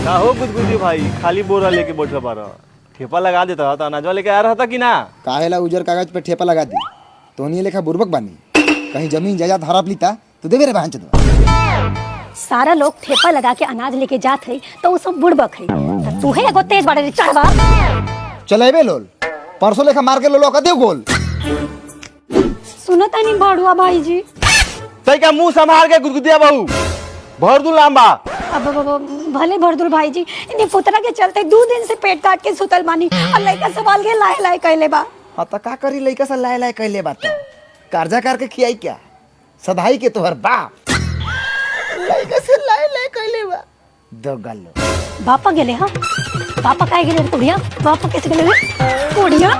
का हो गुदगुदी भाई, खाली बोरा लेके बैठे बारा। ठेपा लगा देता था, अनाजवा लेके आ रहा था कि ना? काहेला उजर कागज पे ठेपा लगा दी तो नहीं लेखा बुर्बक बानी। कहीं जमीन जायदाद हड़प लीता तो देवे रे बहन चोदवा। सारा लोग ठेपा लगा के अनाज लेके जात है तो वो सब बुड़बक है। तू है एगो तेज बाड़े रे चढ़वा। चलेबे लोल परसों लेखा मार के लोलो का देव गोल। सुनता नहीं बाड़ुआ भाई जी। तई का मुंह संभाल के गुदगुदिया बहू, भर दू लांबा। अब भले भरदुल भाई जी, इन्हें पुतरा के चलते 2 दिन से पेट काट के सुतल मानी और लड़का सवाल के लाए लाए कहले बा। हाँ तो का करी लइका से लाए लाए कहले बात कर्जा करके खियाई क्या सदाई के तोहर बाप लइका से लाए लाए कहले बा दो गल्लो। बापा गेले हाँ, बापा काहे गेले रे कुड़िया? बापा कैसे गेले रे कुड़िया?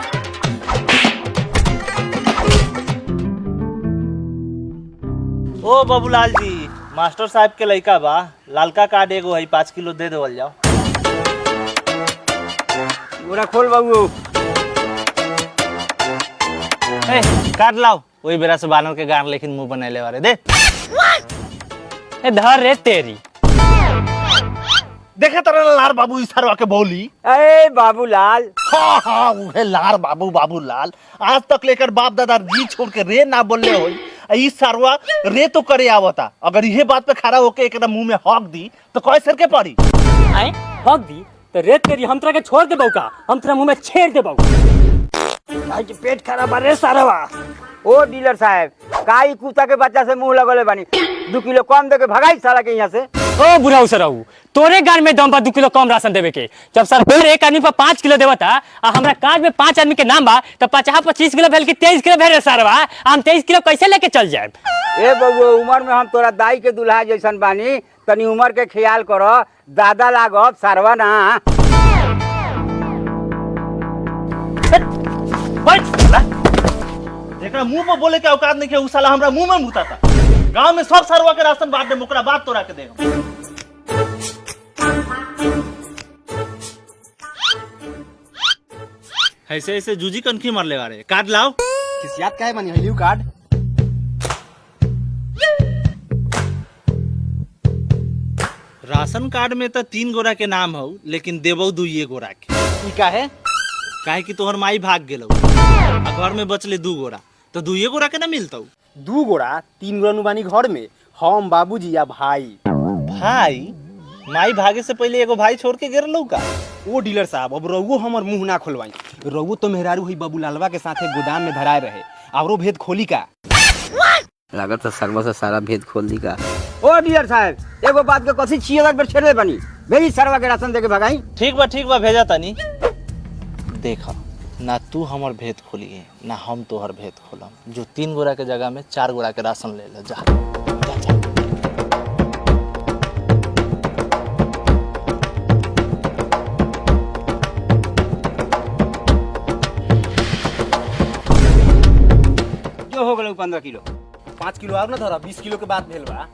ओ बाबूलाल जी, मास्टर साहब के लड़का बा, लालका कार्ड एगो है 5 किलो दे देवल जाओ। बोरा खोल बाबू। ए कार्ड लाओ, वही बेरा से बानर के गान लेकिन मुंह बनैले वाले दे। ए धर रे तेरी। देखे तरह लार बाबू इस सरवा के बोली। अरे बाबूलाल, हाँ हाँ उहे लार बाबू बाबूलाल, आज तक लेकर बाप दादा जी छोड़ के रे ना बोलले होई। ई सरवा रे तो करे आवता, अगर ये बात पे खड़ा होके एक मुंह में हक दी तो कई सर के पड़ी। आए हक दी तो रेत तेरी हम तरह के छोड़ दे बौका, हम तेरा मुंह में छेड़ दे बौका। आज पेट खराब है रे सारवा। ओ डीलर साहब, काई कुत्ता के बच्चा से मुंह लगले बानी, 2 किलो कम दे के भगाई साला के यहाँ से। ओ बुढ़ाऊ सराऊ, तोरे गान में दम बा 2 किलो कम राशन देवे के। जब सरकार एक आदमी पर 5 किलो देवता आ हमरा कार्ड में 5 आदमी के नाम बा तो 50-25 किलो भेल की 23 किलो भेल रे सारवा। हम 23 किलो कैसे लेके चल जाए? ए बबुआ, उम्र में हम तोरा दाई के दुल्हा जैसन बानी, तनी उम्र के ख्याल करो। दादा लागब सारवा ना। जेकरा मुंह में बोले के औकात नहीं है, उ साला हमरा मुंह में मुताता। गांव में सब सरवा के राशन बांट दे, ओकरा बात तोरा के दे। ऐसे ऐसे जूजी कनखी मारले वाले। कार्ड लाओ। किसियात काहे मानी हलियो कार्ड? राशन कार्ड में तो 3 गोरा के नाम हो, लेकिन देबो 2 गोरा के। ई काहे? काहे कि तोहर माई भाग गेलो आ घर में बचले 2 गोरा, तो 2 गोरा के ना मिलतौ। 2 गोरा 3 गोरा नुबानी घर में, हम बाबूजी या भाई। भाई माई भागे से पहले एगो भाई छोड़ के गिरलौ का? ओ डीलर साहब, अब रउओ हमर मुंह ना खोलवाई। रउओ तो मेहरारू हुई बाबूलालवा के साथे गोदाम में धराए रहे, औरो भेद खोली का? लागत है सर्व से सारा भेद खोल दी का। ओ डीलर साहब, एगो बात के कथी छिए लग पर छेड़े बनी, भेजी सरवा के राशन दे के भगाई। ठीक बा भेजा तनी। देखा ना तू हमर भेद खोलिए ना हम तोहर भेद खोलम। जो 3 गोरा के जगह में 4 गोरा के राशन ले ले जा। जो हो गलो 15 किलो। 5 किलो और ना धरा, 20 किलो के बात भेल बा।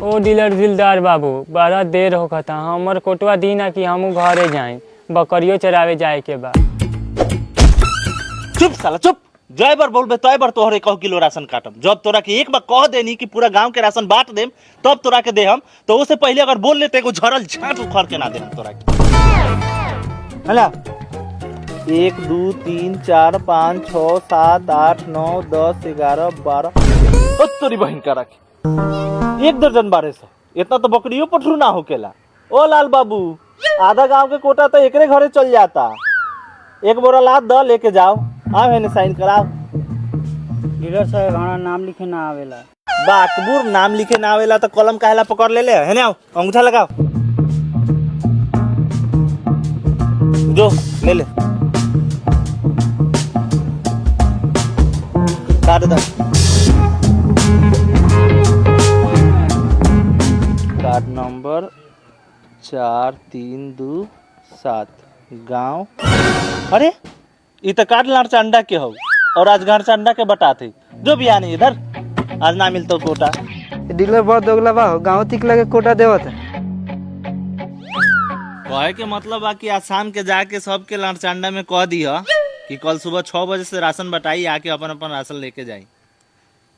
ओ डीलर दिलदार बाबू, बड़ा देर होखता, हमर कोटवा दीना कि हमू घरे जाए, बकरियो चरावे जाए के बा। चुप साला चुप। जय बार बोलबे तय बार तोहर 1 किलो राशन काटम। जब तोरा के एक बार कह देनी कि पूरा गांव के राशन बांट देम तब तोरा के दे हम, तो उससे पहले अगर बोल लेते एगो झरल झाट उखड़ के ना दे हम तोरा के। हला 1 2 3 4 5 6 7 8 9 10 11 12 तोरी बहन का रखे 1 दर्जन 1200। इतना तो बकरियों पठरू ना होकेला। ओ लाल बाबू, आधा गांव के कोटा तो एकरे घरे चल जाता। 1 बोरा लाद द लेके जाओ। आओ है साइन कराओ। डीलर साहब, हमारा नाम लिखे ना आवेला। बाकबूर, नाम लिखे ना आवेला तो कलम काहेला पकड़ ले है ना? अंगूठा लगाओ, जो ले ले काट दो। कार्ड नंबर 4327 गांव। अरे ये तो कार्ड लारचंडा के हो और आज घरचंडा के बटाते। जो भी आने इधर, आज ना मिलता कोटा। डीलर बहुत दोगला बा, गांव तिक लगे कोटा देवत है। कहे के मतलब बा कि आज शाम के जाके सबके लारचंडा में कह दी कि कल सुबह 6 बजे से राशन बटाई, आके अपन अपन राशन लेके जाई।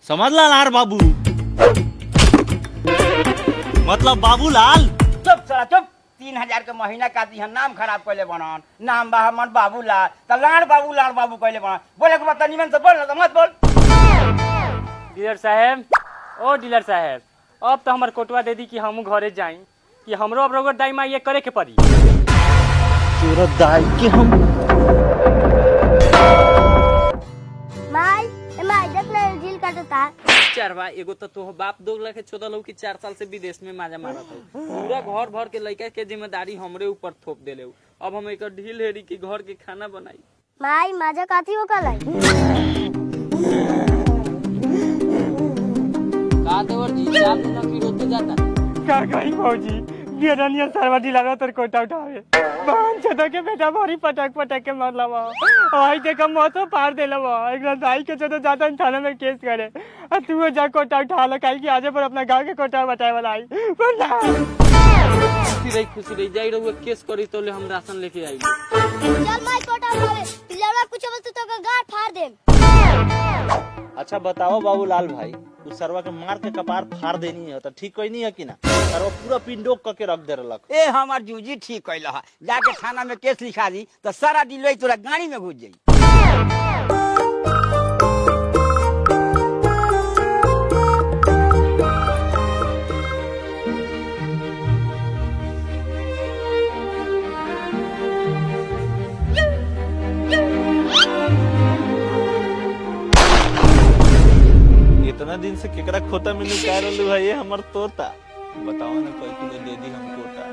समझ ला लार बाबू। मतलब बाबूलाल। चुप साला चुप। 3000 के महीना का दिहन नाम खराब कइले बनन। नाम बा हमर बाबूलाल त लाड़ बाबू कइले बनन। बोले के बता निमन से बोल न त मत बोल। डीलर साहब, ओ डीलर साहब, अब तो हमार कोटवा दे दी कि हम घरे जाई कि हमरो अब रउआ दाई माई ये करे के पड़ी। तेरा दाई के हम माई माई देख ले झील काटता। चारवा एगो तो तोह बाप 2,14 लोग की 4 साल से विदेश में माजा मारत है। पूरा घर भर के लड़का के जिम्मेदारी हमरे ऊपर थोप देले। अब हम एक ढील हेरी की घर के खाना बनाई। माई माजा काथी हो कलाई। का देवर जी जान ना फिर होते जाता। का कहीं भौजी बिरनिया सरवटी लगा तर कोटा उठावे बाहन छता के बेटा भरी पटक के मार लवा आई देखा मोतो पार दे लवा एकरा दाई के चतो जाता थाने में केस करे आ तू जा कोटा उठा ल काई कि आजे पर अपना गांव के कोटा बचाए वाला आई खुशी रही जाई रहुए केस करी तो ले हम राशन लेके आई। चल माई कोटा उठावे पिलरवा कुछ बोलत तो का गाड़ फाड़ देम। अच्छा बताओ बाबूलाल भाई, उस सरवा के मार के कपार फाड़ देनी है तो ठीक कोई नहीं है कि ना? सरवा पूरा पिंडोक करके रख दे रलक। ए हमार जूजी ठीक कइल ह। जाके थाना में केस लिखा दी त सारा दिलई तोरा गाड़ी में घुस जाई। इतना दिन से केकरा खोता में निकाल रहलू भाई ये हमर तोता। बताओ ना कोई किलो दे दी हम कोटा।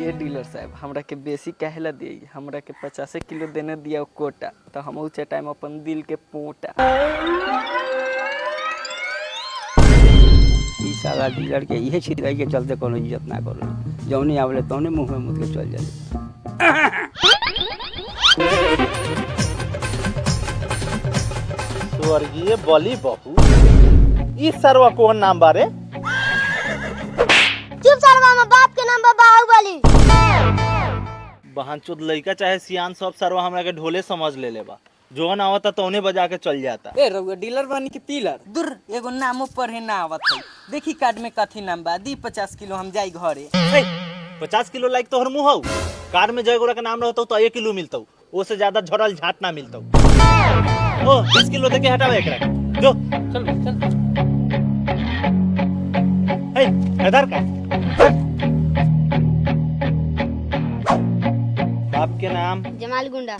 ये डीलर साहब हमरा के बेसी कहला दे, हमरा के 50 किलो देने दिया कोटा तो हम उसे टाइम अपन दिल के पोटा। ई साला डीलर के इहे छिटकाई के चलते कोनो इज्जत ना करो। जौनी आवले तौने मुंह में मुद के चल जाले। स्वर्गीय बली बहू, इस सरवा कौन नाम बारे? चुप सरवा में बाप के नाम बा बाहुबली। बहनचोद लइका चाहे सियान सब सरवा हमरा के ढोले समझ ले लेबा। जोन आवता तौने बजा के चल जाता। ए रउआ डीलर बानी के पिलर दूर एगो नामो पढ़े ना आवत है। देखी कार्ड में कथी नाम बा दी 50 किलो हम जाई घरे। 50 किलो लाइक तोहर मुंह हौ। कार में जय गोरा के नाम रहता तो 1 किलो मिलता, ओसे ज्यादा झड़ल झाट ना मिलता। ओ 20 किलो दे के हटावे एकरा जो चल चल हे इधर का बाप के नाम जमाल गुंडा।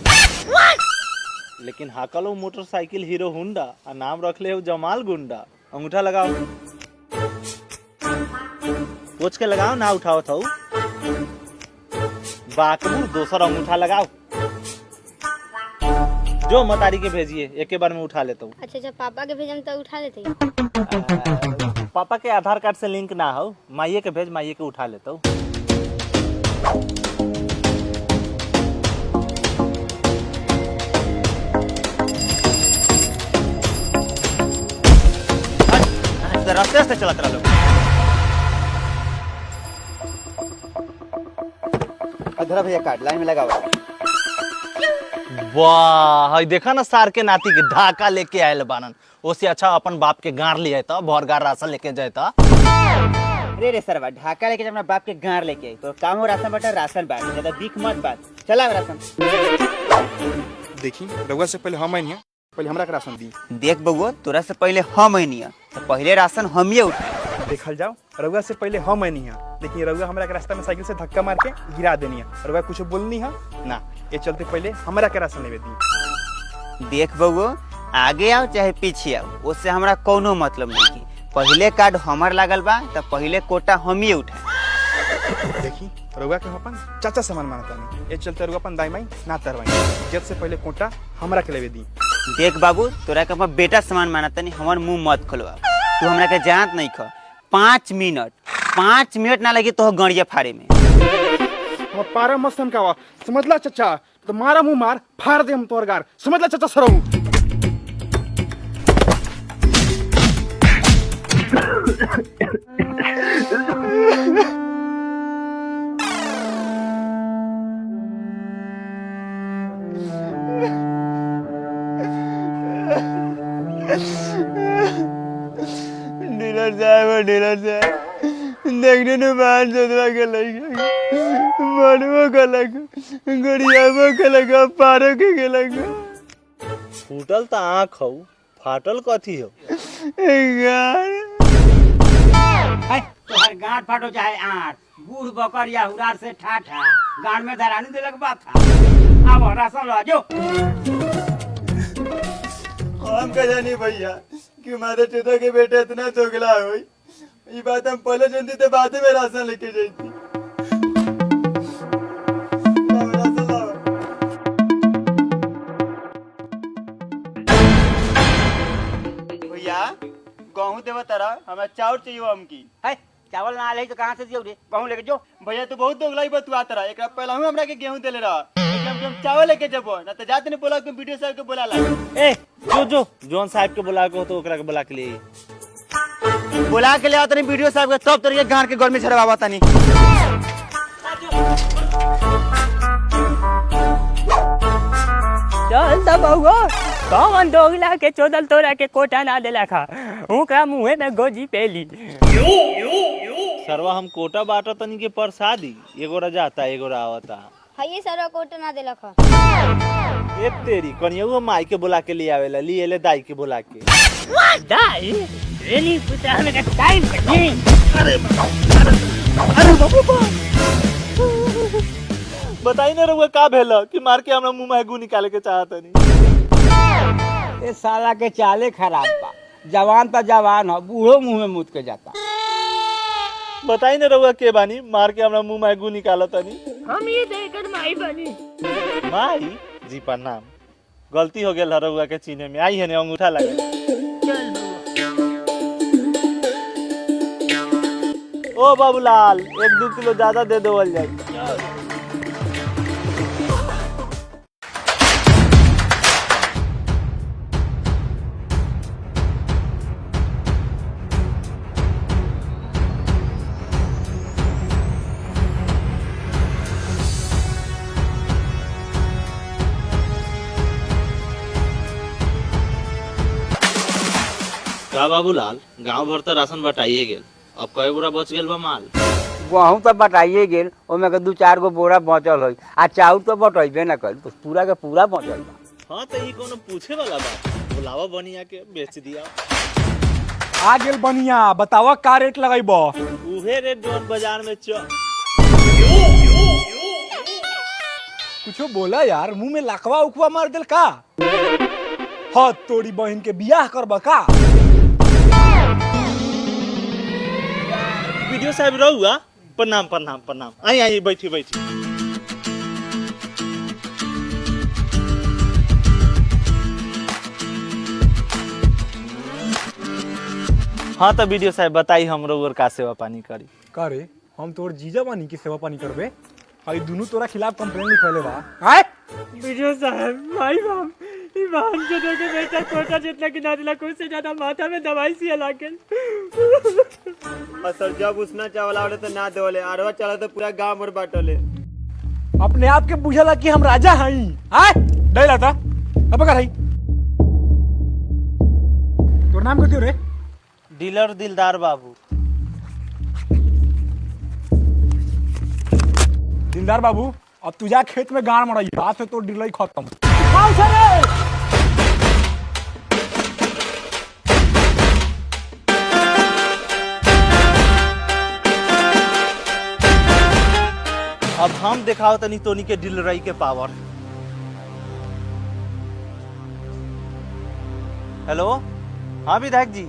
लेकिन हाकलो मोटरसाइकिल हीरो होंडा आ नाम रखले हो जमाल गुंडा। अंगूठा लगाओ, पोछ के लगाओ ना उठाओ था बाकबू दोसर अंगूठा लगाओ। जो मतारी के भेजिए एक बार में उठा लेता हूँ। अच्छा पापा के भेजम तो उठा लेते। पापा के आधार कार्ड से लिंक ना हो, माइये के भेज, माइये के उठा लेता हूँ। रास्ते से चलत रहा। अधरा भैया कार्ड लाइन में लगाओ। वाह देखा ना सार के नाती के ढाका लेके आयल बानन। ओसे अच्छा अपन बाप के गार ले आयता, भरगार राशन लेके जाता। रे सरवा ढाका लेके अपना बाप के गार लेके आई तो काम हो राशन बटा राशन बात ज्यादा बीक मत बात। चला राशन देखी रउआ से पहले हम आइनिया, पहले हमरा के राशन दी। देख बबुआ तोरा से पहले हम आइनिया तो पहले राशन हम ही उठाए। देखल जाओ रउआ से पहले हम आइनिया, लेकिन रउआ हमरा के रास्ता में साइकिल से धक्का मार के गिरा देनिया। रउआ कुछ बोलनी है ना, ये चलते पहले हमरा के राशन लेवे दी। देख बबुआ आगे आओ चाहे पीछे आओ उससे हमरा कोनो मतलब नहीं। पहले कार्ड हमार लागल बा तो पहले कोटा हम ही उठाए। देखी रउआ के हम अपन चाचा समान मानता नहीं, ये चलते रउआ अपन दाई माई ना तरवाई। इज्जत से पहले कोटा हमरा के लेवे दी। देख बाबू तोरा के अपन बेटा समान मानता नहीं, हमार मुंह मत खोलवा। तू हमरा के जानत नहीं ख। 5 मिनट ना लगी तो गड़िया फाड़े में। हम पारा मस्त का समझला चाचा, तो मारा मुंह मार फाड़ दे हम तोर गार। समझला चाचा सरऊ। डीलर साहब देखने ने बाहर जोधवा के लगा मनुआ का लगा गरियाबा के लगा पारो के लगा फूटल तो आँख हो, फाटल कथी हो? तोहर गांठ फाटो चाहे आठ बूढ़ बकर या हुरार से ठाठा गांड में धरानी देलक बात था। अब राशन लो जो हम कह जानी भैया कि हमारे चुदा के बेटे इतना चोगला हुई, ये बात हम पहले जानती थे, बाद में राशन लेके जाती। भैया गेहूं देव तरह हमें चाउर चाहिए हमकी। है चावल ना ले तो कहां से दियो रे गेहूं लेके जो। भैया तू बहुत दोगलाई बतुआ तरह, एक पहला हूं हमरा के गेहूं देले रहा, हम चावल लेके जबो ना तो जाते ने बोला कि वीडियो साहब के बोला ला। ए जो जॉन साहब के बुला के हो तो ओकरा के बुला के लिए बुला के ले आता नहीं वीडियो साहब के, तब तरीके गांड के घर में छरवावा तानी। चल त बउआ कौन दोगला के चोदल तोरा के कोटा ना देला खा ओकरा मुंहे में गोजी पेली। सरवा हम कोटा बाटा तनी के प्रसादी, एगो जाता एगो आवता। हाय सारा कोट ना देलक ह। ए तेरी कनियो माई के बुला के ले आवेला, लिए ले दाई के बुला के। दाई रेली पुता हमें का टाइम नहीं। अरे बाबा बताई ना रहुआ का भेल कि मार के हमरा मुंह में गु निकाले के चाहत नहीं। ए साला के चाले खराब बा, जवान पर जवान हो, बूढ़ो मुंह में मुत के जाता। बताई ना रहुआ के बानी मार के हमरा मुंह में गु निकालत नहीं। हम ये देखकर माई बनी। माई जी प्रणाम, गलती हो गेल रहुआ के चीने में, आई है ने अंगूठा लगे। ओ बाबूलाल 1-2 किलो ज्यादा दे दो जाए। का बाबूलाल गांव भर तो राशन बटाइए गेल, अब कई बोरा बच गेल बा माल? गेहूं तो बटाइए गेल, ओमे के 2-4 गो बोरा बचल होई, आ चाउर तो बटइबे ना कर, तो पूरा के पूरा बचल बा। हां तो ई कोनो पूछे वाला बात, बुलावा बनिया के बेच दिया। आ गेल बनिया, बतावा का रेट लगाइबो? उहे रेट जोन बाजार में कुछो बोला यार, मुंह में लकवा उकवा मार देल का? हाँ तोरी बहन के बियाह करबा का? वीडियो साहब रहुआ प्रणाम प्रणाम प्रणाम, आई बैठी बैठी। हाँ तो वीडियो साहब बताई हम रउर का सेवा पानी करी। करे हम तोर जीजा बानी की सेवा पानी करबे, हई दोनों तोरा खिलाफ कंप्लेंट लिखले बा। आय वीडियो साहब भाई बाप ई बहन के देखे बेटा कोटा जितना कि ना दिला कुछ से ज्यादा माथा में दवाई सी लागल। सर जब उसना चावल आवले तो ना देवले, आरवा चला तो पूरा गांव भर बाटले। अपने आप के बुझला कि हम राजा हई। आय दैला था अब का हई तोर नाम कथि रे? डीलर दिलदार बाबू। दिलदार बाबू अब तुझा खेत में गाड़ मरई, हाथ से तो डिलई खत्म। अब हम दिखाओ तनी तोनी के डीलरई के पावर। हेलो हाँ विधायक जी,